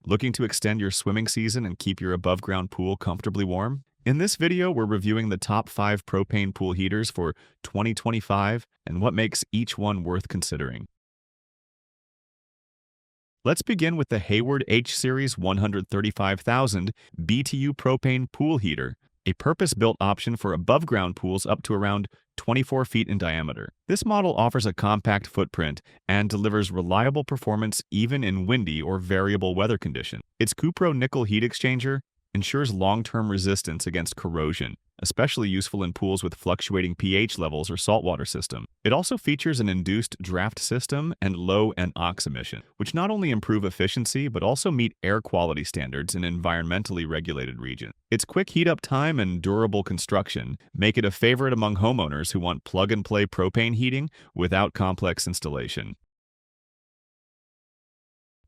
Looking to extend your swimming season and keep your above-ground pool comfortably warm? In this video, we're reviewing the top 5 propane pool heaters for 2025 and what makes each one worth considering. Let's begin with the Hayward H-Series 135,000 BTU propane pool heater, a purpose-built option for above-ground pools up to around 24 feet in diameter. This model offers a compact footprint and delivers reliable performance even in windy or variable weather conditions. Its Cupro nickel heat exchanger ensures long-term resistance against corrosion, especially useful in pools with fluctuating pH levels or saltwater system. It also features an induced draft system and Low-NOx emission, which not only improve efficiency but also meet air quality standards in environmentally regulated regions. Its quick heat-up time and durable construction make it a favorite among homeowners who want plug-and-play propane heating without complex installation.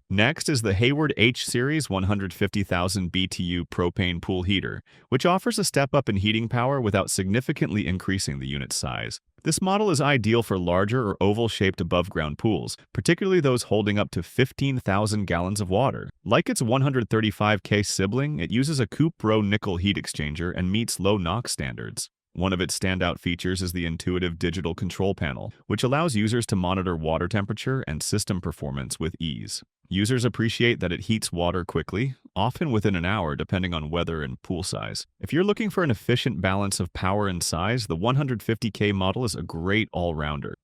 Next is the Hayward H-Series 150,000 BTU propane pool heater, which offers a step up in heating power without significantly increasing the unit's size. This model is ideal for larger or oval-shaped above-ground pools, particularly those holding up to 15,000 gallons of water. Like its 135K sibling, it uses a Cupro nickel heat exchanger and meets Low-NOx standards. One of its standout features is the intuitive digital control panel, which allows users to monitor water temperature and system performance with ease. Users appreciate that it heats water quickly, often within an hour depending on weather and pool size. If you're looking for an efficient balance of power and size, the 150K model is a great all-rounder.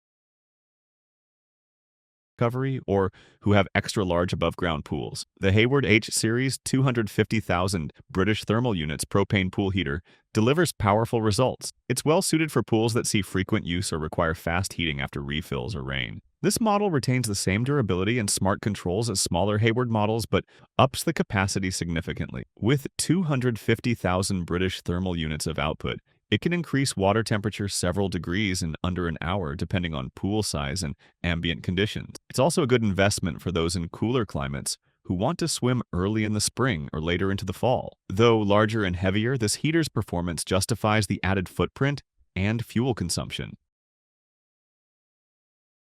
Or who have extra large above-ground pools. The Hayward H-Series 250,000 British thermal units propane pool heater delivers powerful results. It's well suited for pools that see frequent use or require fast heating after refills or rain. This model retains the same durability and smart controls as smaller Hayward models, but ups the capacity significantly. With 250,000 British thermal units of output, it can increase water temperature several degrees in under an hour depending on pool size and ambient conditions. It's also a good investment for those in cooler climates who want to swim early in the spring or later into the fall. Though larger and heavier, this heater's performance justifies the added footprint and fuel consumption.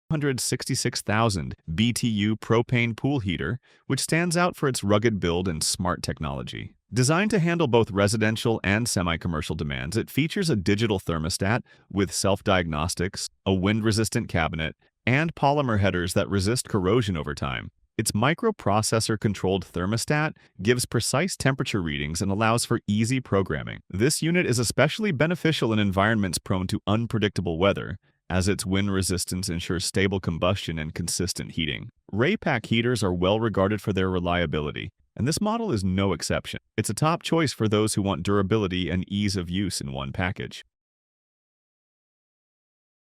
166,000 BTU propane pool heater, which stands out for its rugged build and smart technology. Designed to handle both residential and semi-commercial demands, it features a digital thermostat with self-diagnostics, a wind-resistant cabinet, and polymer headers that resist corrosion over time. Its microprocessor-controlled thermostat gives precise temperature readings and allows for easy programming. This unit is especially beneficial in environments prone to unpredictable weather, as its wind resistance ensures stable combustion and consistent heating. Raypak heaters are well regarded for their reliability, and this model is no exception. It's a top choice for those who want durability and ease of use in one package.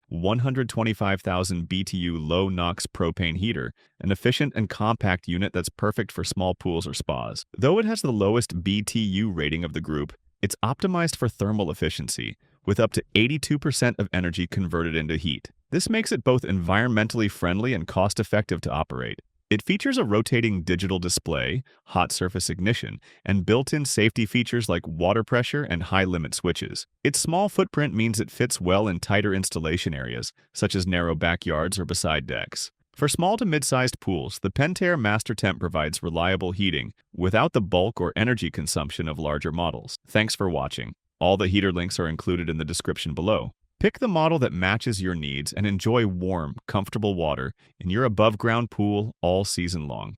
125,000 BTU low-NOx propane heater, an efficient and compact unit that's perfect for small pools or spas. Though it has the lowest BTU rating of the group, it's optimized for thermal efficiency, with up to 82% of energy converted into heat. This makes it both environmentally friendly and cost-effective to operate. It features a rotating digital display, hot surface ignition, and built-in safety features like water pressure and high-limit switches. Its small footprint means it fits well in tighter installation areas, such as narrow backyards or beside decks. For small to mid-sized pools, the Pentair MasterTemp provides reliable heating without the bulk or energy consumption of larger models. Thanks for watching. All the heater links are included in the description below. Pick the model that matches your needs and enjoy warm, comfortable water in your above-ground pool all season long.